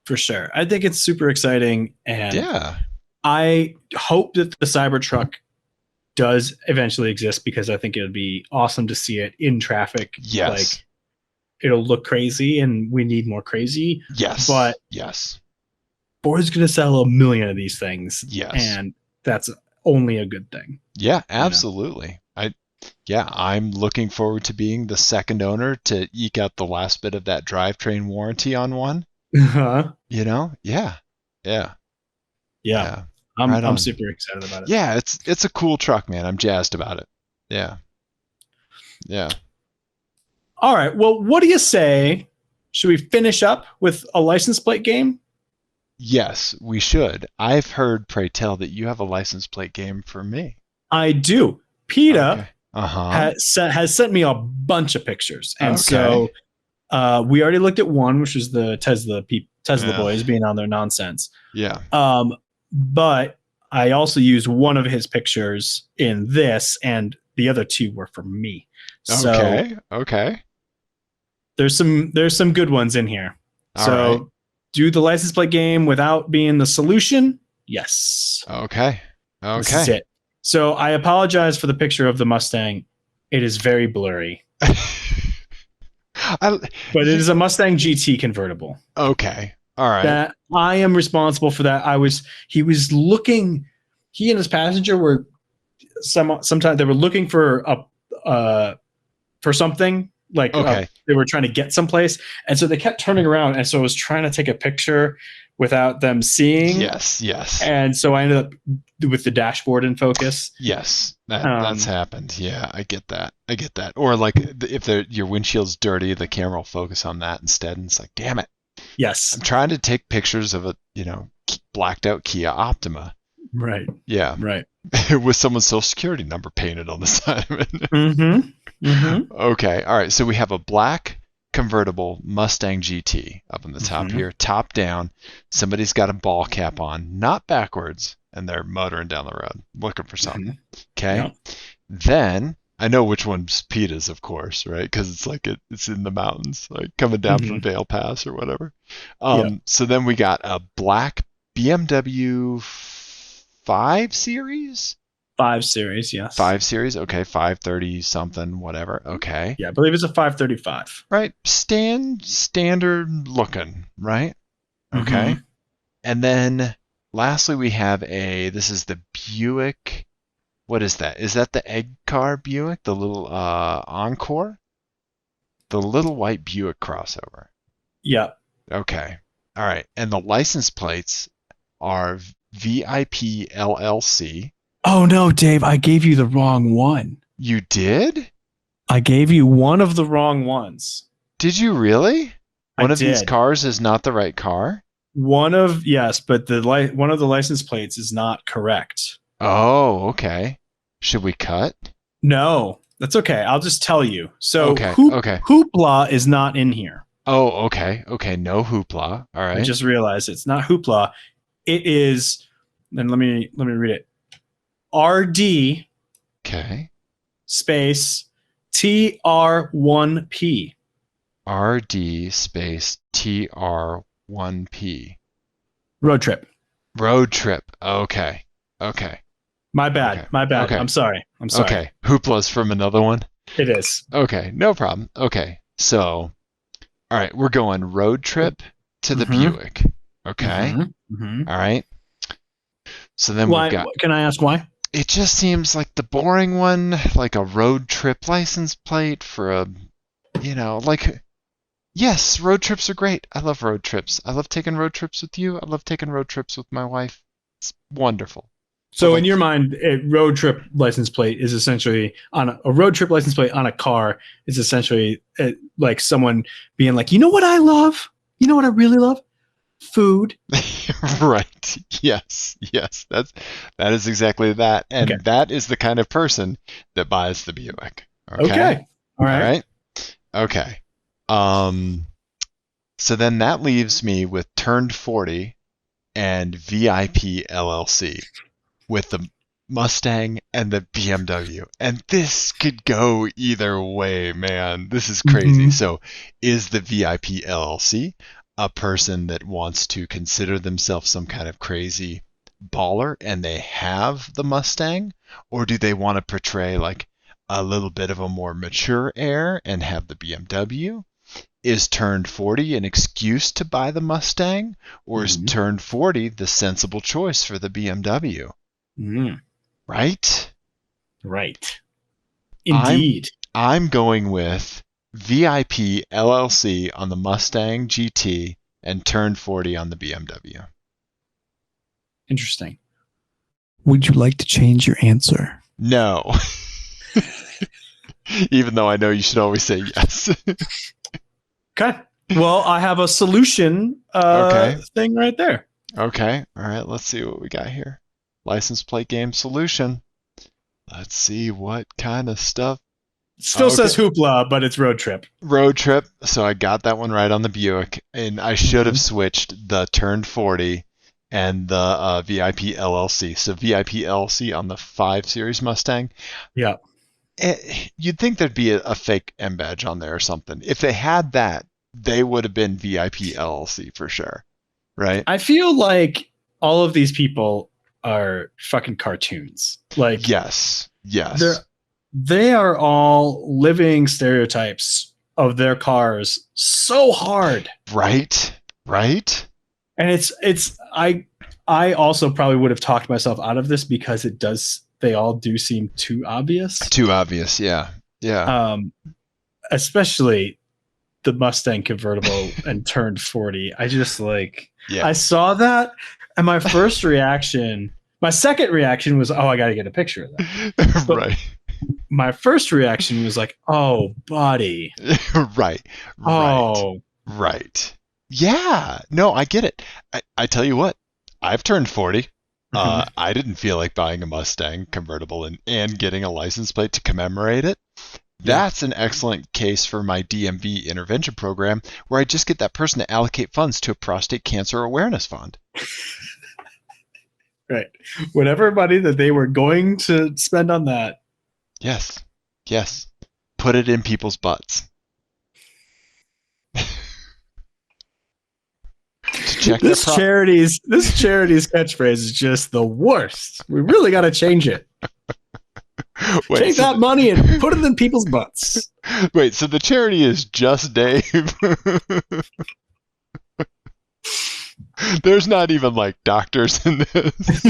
for sure. I think it's super exciting, and Yeah. I hope that the Cybertruck does eventually exist because I think it would be awesome to see it in traffic. Like Yes. it'll look crazy, and we need more crazy. Yes. But Yes. Ford's going to sell a million of these things, Yes. and that's only a good thing. Yeah, You know. absolutely. I'm looking forward to being the second owner to eke out the last bit of that drivetrain warranty on one. Uh-huh. Yeah. Yeah. Yeah. Yeah. I'm Right I'm on. super excited about it. Yeah, it's a cool truck, man. I'm jazzed about it. Yeah. Yeah. All right. Well, what do you say? Should we finish up with a license plate game? Yes, we should. I've heard, pray tell, that you have a license plate game for me. I do. PETA Okay. Uh-huh. has sent me a bunch of pictures, and Okay. so we already looked at one, which was the Tesla Yeah. boys being on their nonsense. Yeah. But I also used one of his pictures in this, and the other two were for me. So Okay. Okay. there's some good ones in here. All right. So do the license plate game without being the solution? Yes. Okay. This is Okay. it. So I apologize for the picture of the Mustang. It is very blurry, I, but it you, is a Mustang GT convertible. okay. All right. That I am responsible for that. He was looking, he and his passenger were sometimes they were looking for something like Okay. they were trying to get someplace, and so they kept turning around, and so I was trying to take a picture without them seeing, Yes. Yes. and so I ended up with the dashboard in focus. Yes. That's Um, happened. Yeah, I get that. I get that. Or like if your windshield's dirty, the camera will focus on that instead, and it's like, damn it. yes, I'm trying to take pictures of a, blacked out Kia Optima. right, Yeah. right. With someone's social security number painted on the side of it. Mm-hmm. Mm-hmm. Okay. All right. So we have a black convertible Mustang GT up on the top Mm-hmm. here, top down. Somebody's got a ball cap on, not backwards, and they're motoring down the road looking for Mm-hmm. something. Okay. Yep. Then I know which one's Peta's, of course, right? Because it's like it's in the mountains, like coming down Mm-hmm. from Vale Pass or whatever. Yep. So then we got a black BMW 5 Series? 5 Series, yes. 5 Series? Okay, 530 something, whatever. Okay. Yeah, I believe it's a 535. Right. Standard looking, right? Mm-hmm. Okay. And then lastly, we have this is the Buick. What is that? Is that the egg car Buick? The little Encore? The little white Buick crossover. Yeah. Okay. All right. And the license plates are VIP LLC. Oh no, Dave, I gave you the wrong one. You did? I gave you one of the wrong ones. Did you really? I One of these did. cars is not the right car? Yes, but one of the license plates is not correct. Oh, okay. Should we cut? No, that's okay. I'll just tell you. So Okay, okay. Hoopla is not in here. Oh, okay. Okay, no hoopla. All I right. just realized it's not Hoopla. It is, and let me read it. RD Okay. space TR1P. RD space TR1P. Road trip. Road trip. Okay. Okay. My bad. Okay. My bad. Okay. I'm sorry. Okay. Hoopla's from another one? It is. Okay. No problem. Okay. So, all right. We're going road trip to the Buick. Okay. All right. So then Why? we've got. Can I ask why? It just seems like the boring one, like a road trip license plate for a, like, yes, road trips are great. I love road trips. I love taking road trips with you. I love taking road trips with my wife. It's wonderful. So in your mind, a road trip license plate is essentially a road trip license plate on a car is essentially like someone being like, you know what I love? You know what I really love? Food. Right. Yes. Yes. That is exactly that. And that is the kind of person that buys the Buick. Okay. All right. Okay. So then that leaves me with Turned 40 and VIP LLC with the Mustang and the BMW. And this could go either way, man. This is crazy. So is the VIP LLC a person that wants to consider themselves some kind of crazy baller and they have the Mustang? Or do they want to portray like a little bit of a more mature air and have the BMW? Is Turned 40 an excuse to buy the Mustang? Or is Turned 40 the sensible choice for the BMW? Right? Right. Indeed. I'm going with VIP LLC on the Mustang GT and Turned 40 on the BMW. Interesting. Would you like to change your answer? No. Even though I know you should always say yes. Okay. Well, I have a solution thing right there. Okay. All right. Let's see what we got here. License plate game solution. Let's see what kind of stuff. Still says Hoopla, but it's road trip. Road trip. So I got that one right on the Buick, and I should have switched the Turned 40 and the VIP LLC. So VIP LLC on the 5 Series Mustang. Yeah. You'd think there'd be a fake M badge on there or something. If they had that, they would have been VIP LLC for sure, right? I feel like all of these people are fucking cartoons. Like yes. They are all living stereotypes of their cars so hard. Right. And I also probably would have talked myself out of this because they all do seem too obvious. Yeah. Especially the Mustang convertible and Turned 40. I just I saw that and my second reaction was, oh, I got to get a picture of that. Right. My first reaction was like, oh, buddy. Right. Yeah. No, I get it. I tell you what, I've turned 40. I didn't feel like buying a Mustang convertible and getting a license plate to commemorate it. That's an excellent case for my DMV intervention program where I just get that person to allocate funds to a prostate cancer awareness fund. Right. Whatever money that they were going to spend on that. Yes. Put it in people's butts. This charity's catchphrase is just the worst. We really got to change it. Take that money and put it in people's butts. Wait, so the charity is just Dave? There's not even like doctors in this.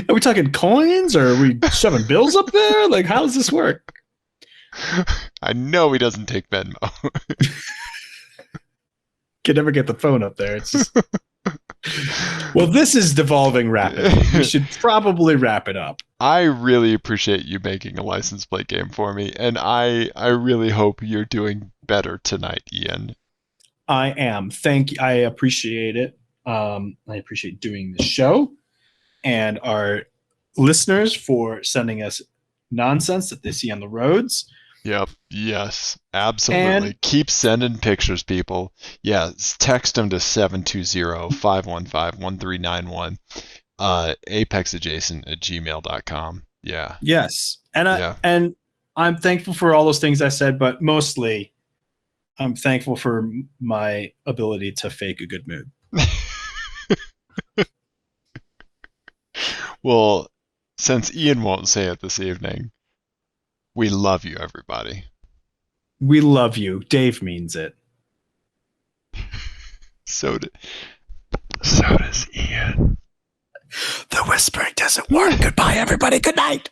Are we talking coins or are we shoving bills up there? Like, how does this work? I know he doesn't take Venmo. Can never get the phone up there. It's just... Well, this is devolving rapidly. We should probably wrap it up. I really appreciate you making a license plate game for me, and I really hope you're doing better tonight, Ian. I am. Thank you. I appreciate it. I appreciate doing the show and our listeners for sending us nonsense that they see on the roads. Yep. Yes. Absolutely. And keep sending pictures, people. Yeah. Text them to 720-515-1391. apexadjacent@gmail.com. Yeah. Yes. And I'm thankful for all those things I said, but mostly I'm thankful for my ability to fake a good mood. Well, since Ian won't say it this evening, we love you, everybody. We love you. Dave means it. So does Ian. The whispering doesn't work. Goodbye, everybody. Good night.